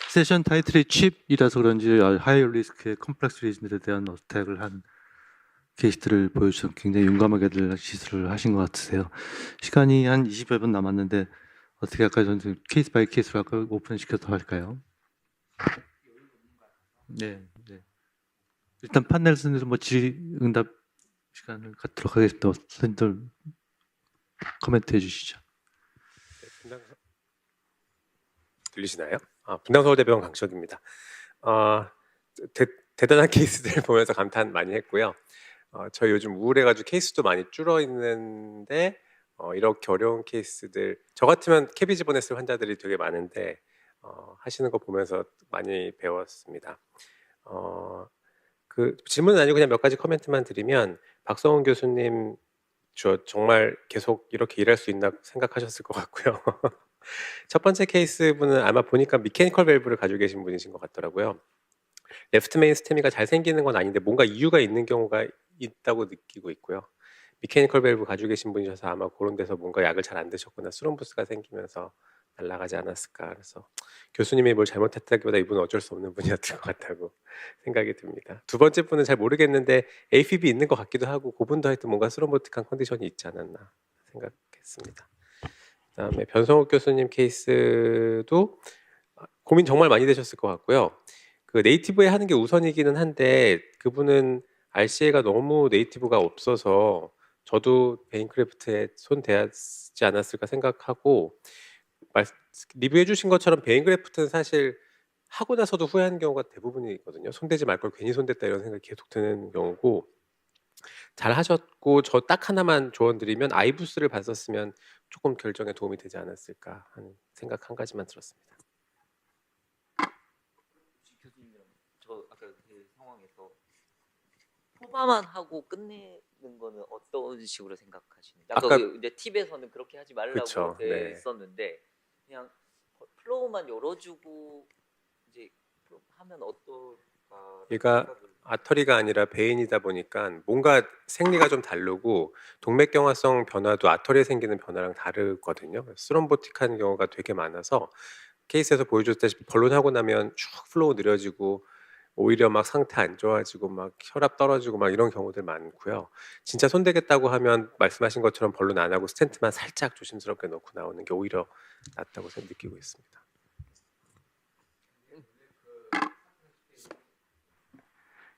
세션 타이틀이 칩이라서 그런지 하이 리스크의 컴플렉스 리즌들에 대한 어택을 한 케이스들을 보여주셔서 굉장히 용감하게들 시술을 하신 것 같으세요. 시간이 한 20여 분 남았는데 어떻게 할까요? 저는 케이스 바이 케이스로 할까요? 오픈시켜서 할까요? 네, 네. 일단 판넬 선생님 뭐 질의응답 시간을 갖도록 하겠습니다. 선생님들 코멘트 해주시죠. 들리시나요? 분당서울대병원 강시혁입니다. 대단한 케이스들 보면서 감탄 많이 했고요. 저희 요즘 우울해가지고 케이스도 많이 줄어 있는데 이렇게 어려운 케이스들, 저 같으면 캐비지 보냈을 환자들이 되게 많은데 하시는 거 보면서 많이 배웠습니다. 그 질문은 아니고 그냥 몇 가지 코멘트만 드리면, 박성훈 교수님 저 정말 계속 이렇게 일할 수 있나 생각하셨을 것 같고요. 첫 번째 케이스 분은 아마 보니까 미케니컬 밸브를 가지고 계신 분이신 것 같더라고요. 레프트 메인 스테미가 잘 생기는 건 아닌데 뭔가 이유가 있는 경우가 있다고 느끼고 있고요. 미케니컬 밸브 가지고 계신 분이셔서 아마 그런 데서 뭔가 약을 잘 안 드셨거나 스럼부스가 생기면서 날아가지 않았을까. 그래서 교수님이 뭘 잘못했다기보다 이분은 어쩔 수 없는 분이었던 것 같다고 생각이 듭니다. 두 번째 분은 잘 모르겠는데 AFib 있는 것 같기도 하고, 그분도 하여튼 뭔가 스럼보틱한 컨디션이 있지 않았나 생각했습니다. 그다음에 변성욱 교수님 케이스도 고민 정말 많이 되셨을 것 같고요. 그 네이티브에 하는 게 우선이기는 한데, 그분은 RCA가 너무 네이티브가 없어서 저도 베인크래프트에 손 대지 않았을까 생각하고, 리뷰해 주신 것처럼 베인크래프트는 사실 하고 나서도 후회하는 경우가 대부분이거든요. 손대지 말 걸 괜히 손댔다 이런 생각이 계속 드는 경우고, 잘 하셨고, 저 딱 하나만 조언 드리면 아이부스를 봤었으면 조금 결정에 도움이 되지 않았을까 하는 생각 한 가지만 들었습니다. 교수님은 저 아까 그 상황에서 포바만 하고 끝내는 거는 어떤 식으로 생각하시는지? 아까 이제 팁에서는 그렇게 하지 말라고 그쵸, 네. 했었는데 그냥 플로우만 열어주고 이제 하면 어떨까? 얘가 아터리가 아니라 베인이다 보니까 뭔가 생리가 좀 다르고, 동맥경화성 변화도 아터리에 생기는 변화랑 다르거든요. 스럼보틱한 경우가 되게 많아서 케이스에서 보여줬다시피 번론하고 나면 쭉 플로우 느려지고 오히려 막 상태 안 좋아지고 막 혈압 떨어지고 막 이런 경우들 많고요. 진짜 손대겠다고 하면 말씀하신 것처럼 번론 안 하고 스텐트만 살짝 조심스럽게 넣고 나오는 게 오히려 낫다고 느끼고 있습니다.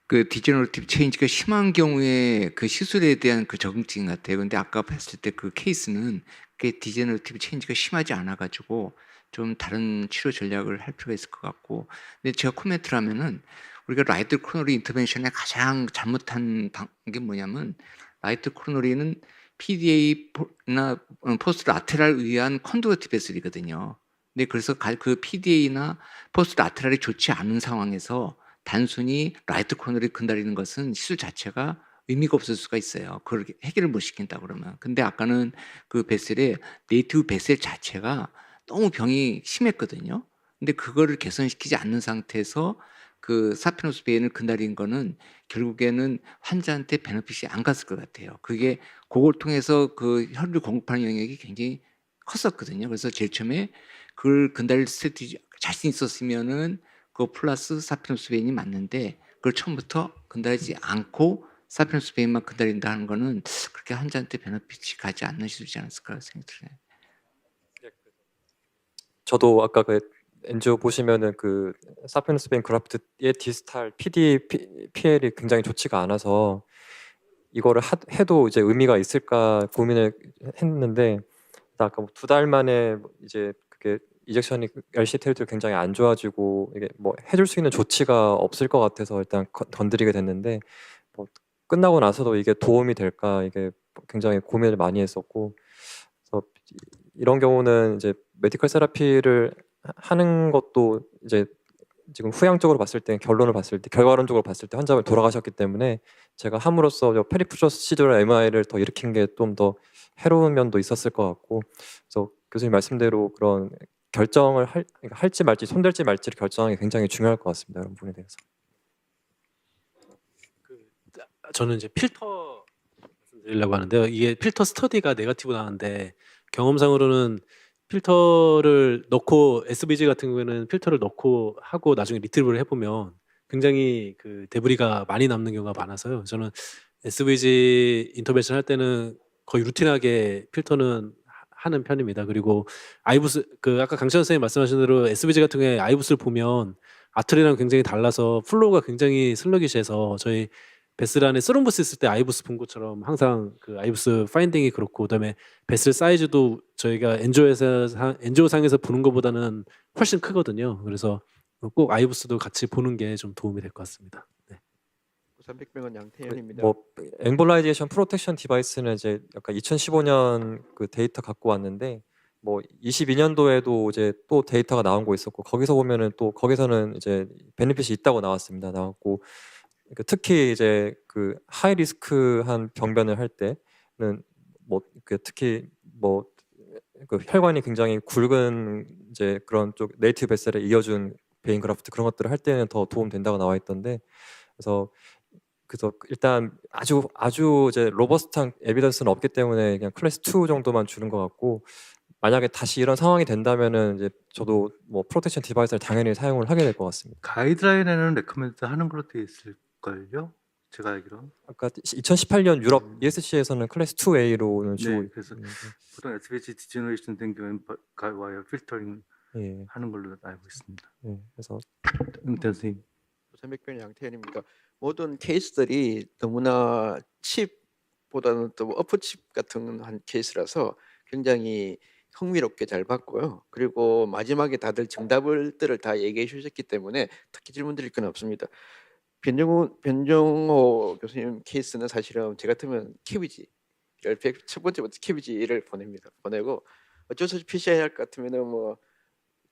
그 디제너러티브 체인지가 심한 경우에 그 시술에 대한 그 적응증 같아요. 근데 아까 봤을 때 그 케이스는 그 디제너러티브 체인지가 심하지 않아 가지고 좀 다른 치료 전략을 할 필요가 있을 것 같고, 근데 제가 코멘트를 하면은 우리가 라이트 코로너리 인터벤션의 가장 잘못한 게 뭐냐면, 라이트 코로너리는 PDA나 포스트 라테랄 의한 컨두어티 베슬이거든요. 근데 그래서 그 PDA나 포스트 라테랄이 좋지 않은 상황에서 단순히 라이트 코너를 근다리는 것은 시술 자체가 의미가 없을 수가 있어요. 그걸 해결을 못 시킨다 그러면. 근데 아까는 그 베셀의 네이티브 베셀 자체가 너무 병이 심했거든요. 근데 그거를 개선시키지 않는 상태에서 그 사피노스 베인을 근다린 거는 결국에는 환자한테 베너핏이 안 갔을 것 같아요. 그게 그걸 통해서 그 혈류 공급하는 영역이 굉장히 컸었거든요. 그래서 제일 처음에 그걸 근달릴 스트래티지 자신 있었으면은 그 플러스 사피노스 베인이 맞는데, 그걸 처음부터 근달리지 않고 사피노스 베인만 근달린다는 거는 그렇게 환자한테 베너핏이 가지 않는 시술이지 않았을까 생각이 들어요. 저도 아까 그 엔지오 보시면은 그 사피노스 베인 그라프트의 디스탈 PL이 굉장히 좋지가 않아서 이거를 해도 이제 의미가 있을까 고민을 했는데, 아까 2달 만에 이제 그게 이젝션이 LCT도 굉장히 안 좋아지고 이게 뭐 해줄 수 있는 조치가 없을 것 같아서 일단 건드리게 됐는데, 뭐 끝나고 나서도 이게 도움이 될까 이게 굉장히 고민을 많이 했었고, 그래서 이런 경우는 이제 메디컬 세라피를 하는 것도 이제 지금 후양적으로 봤을 때, 결과론적으로 봤을 때 환자분 돌아가셨기 때문에 제가 함으로써 페리프로시저럴 MI를 더 일으킨 게 좀 더 해로운 면도 있었을 것 같고, 그래서 교수님 말씀대로 그런 결정을 할지 말지, 손댈지 말지를 결정하는 게 굉장히 중요할 것 같습니다. 이런 부분에 대해서. 저는 이제 필터 말씀드리려고 하는데요. 이게 필터 스터디가 네거티브 나왔는데 경험상으로는 필터를 넣고 SVG 같은 경우에는 필터를 넣고 하고 나중에 리트리브를 해보면 굉장히 그 데브리가 많이 남는 경우가 많아서요. 저는 SVG 인터벤션 할 때는 거의 루틴하게 필터는 하는 편입니다. 그리고 아이부스 그 아까 강찬 선생님 말씀하신 대로 SVG 같은 경우에 아이부스를 보면 아틀이랑 굉장히 달라서 플로우가 굉장히 슬러기시해서 저희 베슬 안에 스룸부스 있을 때 아이부스 본 것처럼 항상 그 아이부스 파인딩이 그렇고 그다음에 베슬 사이즈도 저희가 엔조상에서 보는 것보다는 훨씬 크거든요. 그래서 꼭 아이부스도 같이 보는 게 좀 도움이 될 것 같습니다. 네. 300명은 양태현입니다. 뭐 엠볼라이제이션 프로텍션 디바이스는 이제 약간 2015년 그 데이터 갖고 왔는데 뭐 22년도에도 이제 또 데이터가 나온 거 있었고 거기서 보면은 또 거기서는 이제 베네핏이 있다고 나왔습니다. 나왔고 그 특히 이제 그 하이 리스크한 병변을 할 때는 뭐 그 특히 뭐 그 혈관이 굉장히 굵은 이제 그런 쪽 네이티브 베셀에 이어준 베인 그라프트 그런 것들을 할 때는 더 도움 된다고 나와 있던데 그래서 일단 아주 이제 로버스트한 에비던스는 없기 때문에 그냥 클래스 2 정도만 주는 것 같고 만약에 다시 이런 상황이 된다면은 이제 저도 뭐 프로텍션 디바이스를 당연히 사용을 하게 될 것 같습니다. 가이드라인에는 레커멘드 하는 걸로 되어 있을걸요? 제가 알기로는. 아까 2018년 유럽 ESC에서는 클래스 2A로는 주고 네, 그래서 있는데 보통 SVG 디제너레이션 된 경우에는 와이어 필터링 예, 하는 걸로 알고 있습니다. 예, 그래서 응태 선생님. 300명 양태현입니다. 모든 케이스들이 너무나 칩보다는 또 어프칩 같은 한 케이스라서 굉장히 흥미롭게 잘 봤고요. 그리고 마지막에 다들 정답들을 다 얘기해 주셨기 때문에 특히 질문 드릴 건 없습니다. 변종호 교수님 케이스는 사실은 제 같으면 KBG를 첫 번째부터 KBG를 보내고 어쩔 수 없이 PCI 할 것 같으면은 뭐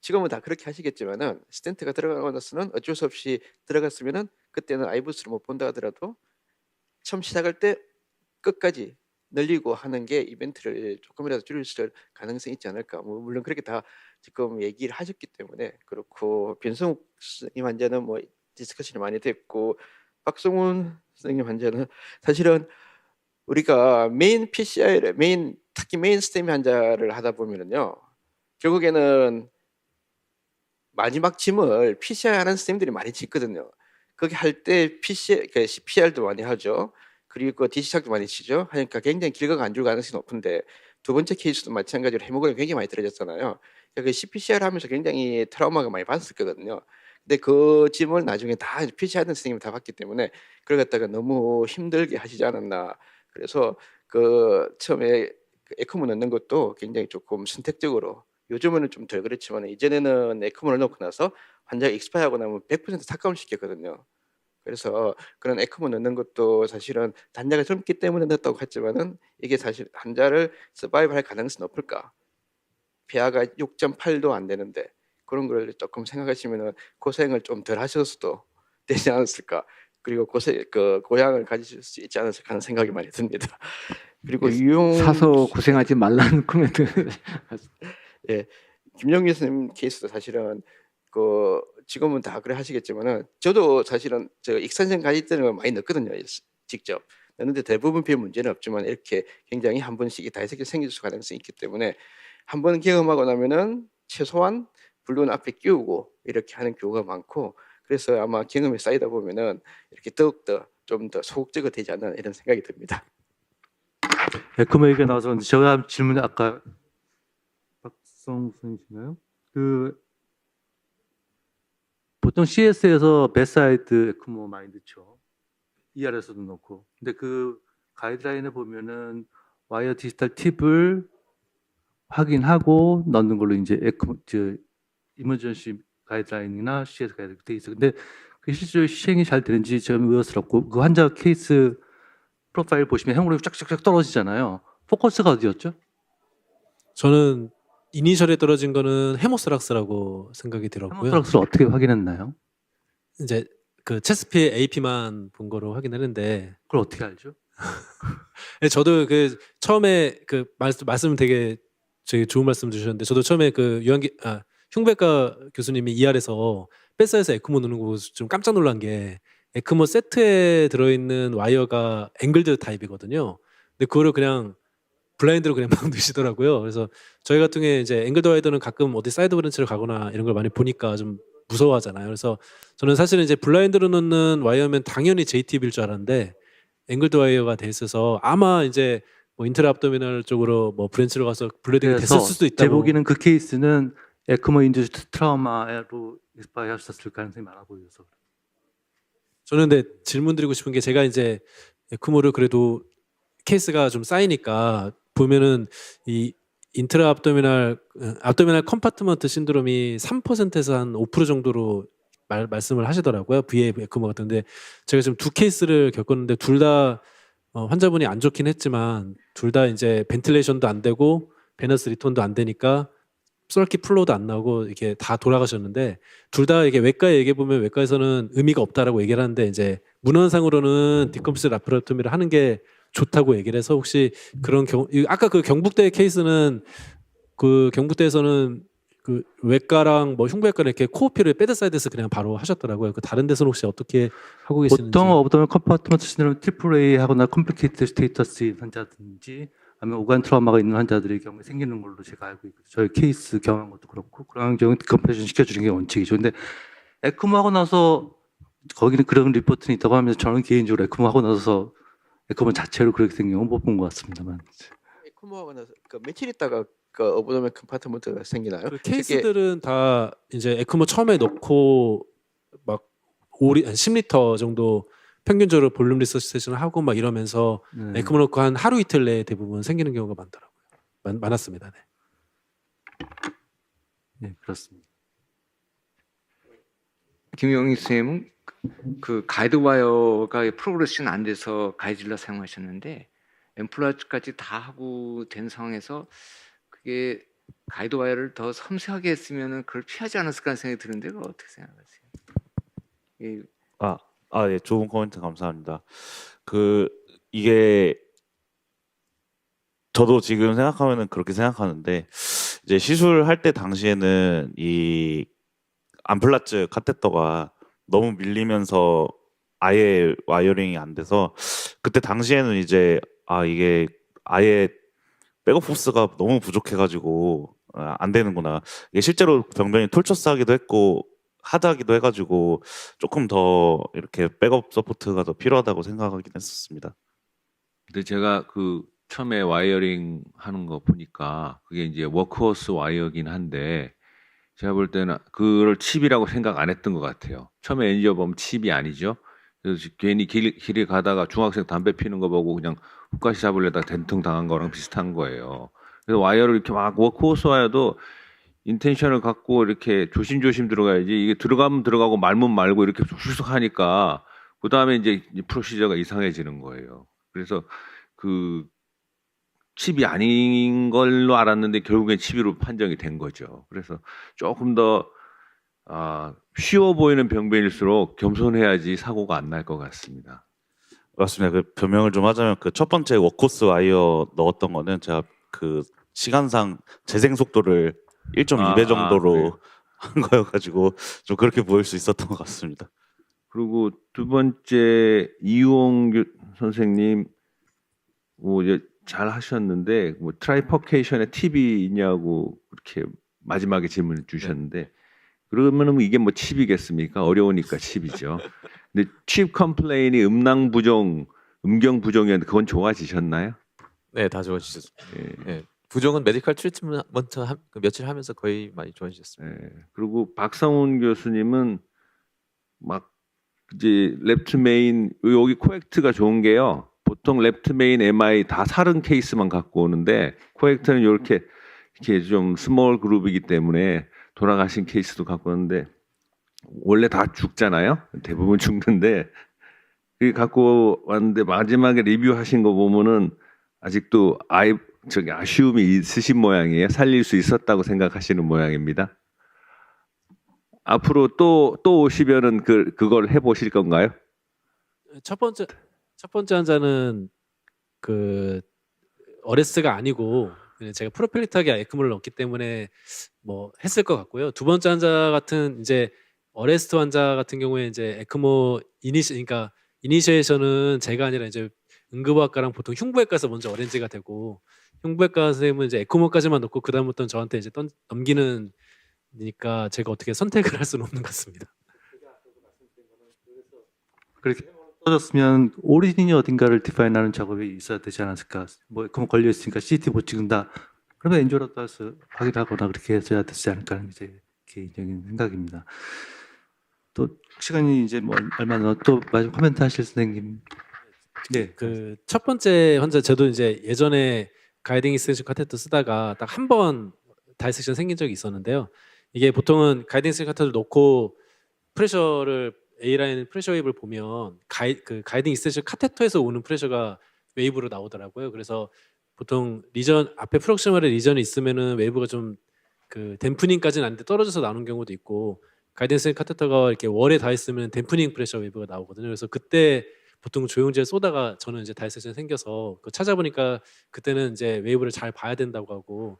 지금은 다 그렇게 하시겠지만은 스텐트가 들어가고 나서는 어쩔 수 없이 들어갔으면은 그때는 아이부스를 못 본다 하더라도 처음 시작할 때 끝까지 늘리고 하는 게 이벤트를 조금이라도 줄일 수 있을 가능성이 있지 않을까. 뭐 물론 그렇게 다 지금 얘기를 하셨기 때문에 그렇고 변성욱 선생님 환자는 뭐 디스커션이 많이 됐고 박성훈 선생님 환자는 사실은 우리가 메인 PCI를 특히 메인 스테미 환자를 하다 보면은요 결국에는 마지막 짐을 PCI 하는 스테미들이 많이 짓거든요. 거기 할 때 CPR도 많이 하죠. 그리고 DC착도 많이 치죠. 하니까 굉장히 길거가 안 줄 가능성이 높은데 두 번째 케이스도 마찬가지로 헤모글로빈 굉장히 많이 떨어졌잖아요. 그 CPCR 하면서 굉장히 트라우마가 많이 받았을 거거든요. 근데 그 짐을 나중에 다 PCR 하는 선생님이 다 봤기 때문에 그걸 갖다가 너무 힘들게 하시지 않았나. 그래서 그 처음에 그 에크모 넣는 것도 굉장히 조금 선택적으로 요즘은 좀 덜 그렇지만 이전에는 에크모를 넣고 나서 환자가 익스파이하고 나면 100% 삭감을 시켰거든요. 그래서 그런 에크모 넣는 것도 사실은 환자가 젊기 때문에 넣었다고 했지만은 이게 사실 환자를 서바이브할 가능성이 높을까? 폐하가 6.8도 안 되는데 그런 걸 조금 생각하시면은 고생을 좀 덜 하셔서도 되지 않았을까? 그리고 고향을 가지실 수 있지 않았을까 하는 생각이 많이 듭니다. 그리고 사서 고생하지 말라는 코멘트. 예, 김영규 선생님 케이스도 사실은 그 지금은 다 그래 하시겠지만은 저도 사실은 저 익산생 가질 때는 많이 넣거든요. 직접 넣는데 대부분 별 문제는 없지만 이렇게 굉장히 한 번씩 다이색이 생길 수 가능성이 있기 때문에 한 번 경험하고 나면은 최소한 블루는 앞에 끼우고 이렇게 하는 경우가 많고 그래서 아마 경험이 쌓이다 보면은 이렇게 더욱더 좀 더 소극적으로 되지 않나 이런 생각이 듭니다. 에크모 얘기가 나와서 그런데 제가 질문에 아까 박성 선생님이신가요? 보통 CS에서 베사이드 에크모 많이 넣죠. ER에서도 넣고. 근데 그 가이드라인에 보면은 와이어 디지털 팁을 확인하고 넣는 걸로 이제 에크모 이머전시 가이드라인이나 CS 가이드라인 돼 있어. 근데 그 실제로 시행이 잘 되는지 좀 의아스럽고 그 환자 케이스 프로파일 보시면 헤모글로빈 쫙쫙쫙 떨어지잖아요. 포커스가 어디였죠? 저는 이니셜에 떨어진 거는 헤모스락스라고 생각이 들었고요. 헤모스락스를 어떻게 확인했나요? 이제 그 체스피 AP만 본 거로 확인했는데 그걸 어떻게 알죠? 저도 그 처음에 그 말씀 되게 좋은 말씀 주셨는데 저도 처음에 그 흉배과 교수님이 ER에서 뱃사에서 에크모 넣는 거 좀 깜짝 놀란 게 에크모 세트에 들어있는 와이어가 앵글드 타입이거든요. 근데 그거를 그냥 블라인드로 그냥 막 넣으시더라고요. 그래서 저희 같은 경우에 이제 앵글 디바이더는 가끔 어디 사이드 브랜치를 가거나 이런 걸 많이 보니까 좀 무서워하잖아요. 그래서 저는 사실은 이제 블라인드로 넣는 와이어면 당연히 JTB일 줄 알았는데 앵글 디바이더가 돼 있어서 아마 이제 뭐 인트라 압도미널 쪽으로 뭐 브랜치로 가서 블레딩이 그래서 됐을 수도 제 있다고. 보기에는 그 케이스는 에크모 인듀스드 트라우마로 익스파이어하셨을 가능성이 많아 보여서. 저는 근데 질문 드리고 싶은 게 제가 이제 에크모를 그래도 케이스가 좀 쌓이니까 보면은 이 인트라 압도미널 컴파트먼트 신드롬이 3%에서 한 5% 정도로 말씀을 하시더라고요. VA 에크모 같은데 제가 지금 두 케이스를 겪었는데 둘 다 환자분이 안 좋긴 했지만 둘 다 이제 벤틸레이션도 안 되고 베너스 리턴도 안 되니까 서킷 플로우도 안 나오고 이렇게 다 돌아가셨는데 둘 다 이게 외과에 얘기해 보면 외과에서는 의미가 없다라고 얘기를 하는데 이제 문헌상으로는 디컴프스 라파로토미를 하는 게 좋다고 얘기를 해서 혹시 그런 경우 아까 그 경북대 케이스는 그 경북대에서는 그 외과랑 뭐 흉부외과를 이렇게 코어피를 베드사이드에서 그냥 바로 하셨더라고요. 그 다른 데서는 혹시 어떻게 하고 계시는지. 보통 업도면 컴파트먼트 신드롬 트리플 A 하거나 컴플리케이트 스테이터스인 환자든지 아니면 오간 트라우마가 있는 환자들의 경우에 생기는 걸로 제가 알고 있고 저희 케이스 경험한 것도 그렇고 그런 경우는 디컴프레션 시켜주는 게 원칙이죠. 근데 에크모 하고 나서 거기는 그런 리포트는 있다고 하면서 저는 개인적으로 에크모 하고 나서 에크모 자체로 그렇게 생긴 경우는 못 본 것 같습니다만. 에코모하고 나서 그 며칠 있다가 그 어브도멘 컴파트먼트가 생기나요? 그 케이스들은 다 이제 에크모 처음에 넣고 막 10리터 정도 평균적으로 볼륨 리서시테이션을 하고 막 이러면서 네. 에크모 넣고 한 하루 이틀 내에 대부분 생기는 경우가 많더라고요. 많았습니다. 네. 네, 그렇습니다. 김용희 쌤은 그 가이드와이어가 프로그레션 안 돼서 가이질러 사용하셨는데 앰플라즈까지 다 하고 된 상황에서 그게 가이드와이어를 더 섬세하게 했으면은 그걸 피하지 않았을까 하는 생각이 드는데 그거 어떻게 생각하세요? 예, 좋은 코멘트 감사합니다. 이게 저도 지금 생각하면은 그렇게 생각하는데 이제 시술할 때 당시에는 이 암플라즈 카테터가 너무 밀리면서 아예 와이어링이 안 돼서 그때 당시에는 이제 이게 아예 백업 포스가 너무 부족해가지고 안 되는구나. 이게 실제로 병변이 톨처스하기도 했고 하드하기도 해가지고 조금 더 이렇게 백업 서포트가 더 필요하다고 생각하긴 했었습니다. 근데 제가 그 처음에 와이어링 하는 거 보니까 그게 이제 워크호스 와이어긴 한데 제가 볼 때는 그걸 칩이라고 생각 안 했던 것 같아요. 처음에 엔지어 보면 칩이 아니죠. 그래서 괜히 길에 가다가 중학생 담배 피는 거 보고 그냥 훅가시 잡으려다 된통 당한 거랑 비슷한 거예요. 그래서 와이어를 이렇게 막 워크호스 와이어도 인텐션을 갖고 이렇게 조심조심 들어가야지 이게 들어가면 들어가고 말면 말고 이렇게 쑥쑥 하니까 그 다음에 이제 프로시저가 이상해지는 거예요. 그래서 그 칩이 아닌 걸로 알았는데 결국엔 칩으로 판정이 된 거죠. 그래서 조금 더 쉬워 보이는 병변일수록 겸손해야지 사고가 안 날 것 같습니다. 맞습니다. 그 변명을 좀 하자면 그 첫 번째 워크호스 와이어 넣었던 거는 제가 그 시간상 재생 속도를 1.2배 정도로 그래요? 한 거여가지고 좀 그렇게 보일 수 있었던 것 같습니다. 그리고 두 번째 이용 선생님 뭐 이제 잘 하셨는데 뭐 트라이퍼케이션에 팁이 있냐고 그렇게 마지막에 질문을 주셨는데 그러면은 뭐 이게 뭐 칩이겠습니까? 어려우니까 칩이죠. 근데 칩 컴플레인이 음낭 부종, 음경 부종이었는데 그건 좋아지셨나요? 네, 다 좋아지셨습니다. 예. 네. 부종은 메디컬 트리트먼트 며칠 하면서 거의 많이 좋아지셨습니다. 예. 그리고 박성훈 교수님은 막 이제 랩트 메인 여기 코액트가 좋은 게요. 보통 랩트 메인 MI 다 사른 케이스만 갖고 오는데 코액트는 이렇게 좀 스몰 그룹이기 때문에 돌아가신 케이스도 갖고 오는데 원래 다 죽잖아요. 대부분 죽는데 그 갖고 왔는데 마지막에 리뷰하신 거 보면은 아직도 아쉬움이 있으신 모양이에요. 살릴 수 있었다고 생각하시는 모양입니다. 앞으로 또 오시면은 그걸 해보실 건가요? 첫 번째 환자는 그 어레스가 아니고 그냥 제가 프로필리트하게 에크모를 넣었기 때문에 뭐 했을 것 같고요. 두 번째 환자 같은 이제 어레스트 환자 같은 경우에 이제 에크모 그러니까 이니시에이션은 제가 아니라 이제 응급의학과랑 보통 흉부외과에서 먼저 어렌지가 되고 흉부외과 선생님은 이제 에코모까지만 놓고 그다음부터는 저한테 이제 넘기는 니까 제가 어떻게 선택을 할 수는 없는 것 같습니다. 그렇게 떨어졌으면 오리진이 어딘가를 디파인하는 작업이 있어야 되지 않았을까? 뭐 그럼 걸려 있으니까 CT 못 찍는다. 그러면 엔조라도 해서 확인하거나 그렇게 해야 되지 않을까 하는 게 제 개인적인 생각입니다. 또 시간이 이제 뭐 얼마 또 마지막 코멘트 하실 선생님. 네. 그 첫 번째 환자 저도 이제 예전에 가이딩 익스텐션 카테터 쓰다가 딱 한 번 다이섹션 생긴 적이 있었는데요. 이게 보통은 가이딩 익스텐션 카테터를 놓고 프레셔를 A라인 프레셔 웨이브를 보면 가이딩 익스텐션 카테터에서 오는 프레셔가 웨이브로 나오더라고요. 그래서 보통 리전 앞에 프록시멀의 리전이 있으면은 웨이브가 좀 그 댐프닝까지는 아닌데 떨어져서 나오는 경우도 있고 가이딩 익스텐션 카테터가 이렇게 월에 닿아 있으면 댐프닝 프레셔 웨이브가 나오거든요. 그래서 그때 보통 조영제를 쏘다가 저는 이제 다이섹션 생겨서 그거 찾아보니까 그때는 이제 웨이브를 잘 봐야 된다고 하고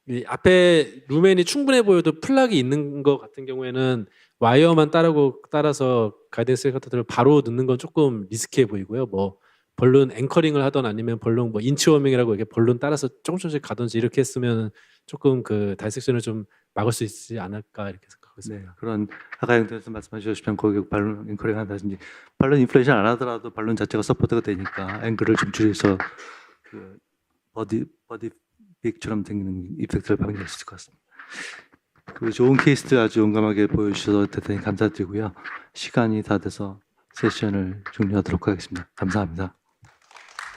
이 앞에 루멘이 충분해 보여도 플락이 있는 것 같은 경우에는 와이어만 따라서 가이던스 카테터를 바로 넣는 건 조금 리스키해 보이고요. 뭐 벌룬 앵커링을 하던 아니면 벌룬 뭐 인치워밍이라고 이렇게 벌룬 따라서 조금씩 가든지 이렇게 했으면 조금 그 다이섹션을 좀 막을 수 있지 않을까 이렇게 생각하고 있습니다. 네, 그런 아까 영태에서 말씀하셨지만 거기 발론 앵커링 한다든지 발론 인플레이션 안 하더라도 발론 자체가 서포트가 되니까 앵글을 좀 줄여서 그 버디 빅처럼 생기는 이펙트를 방지할 수 있을 것 같습니다. 그 좋은 케이스들 아주 용감하게 보여주셔서 대단히 감사드리고요. 시간이 다 돼서 세션을 종료하도록 하겠습니다. 감사합니다.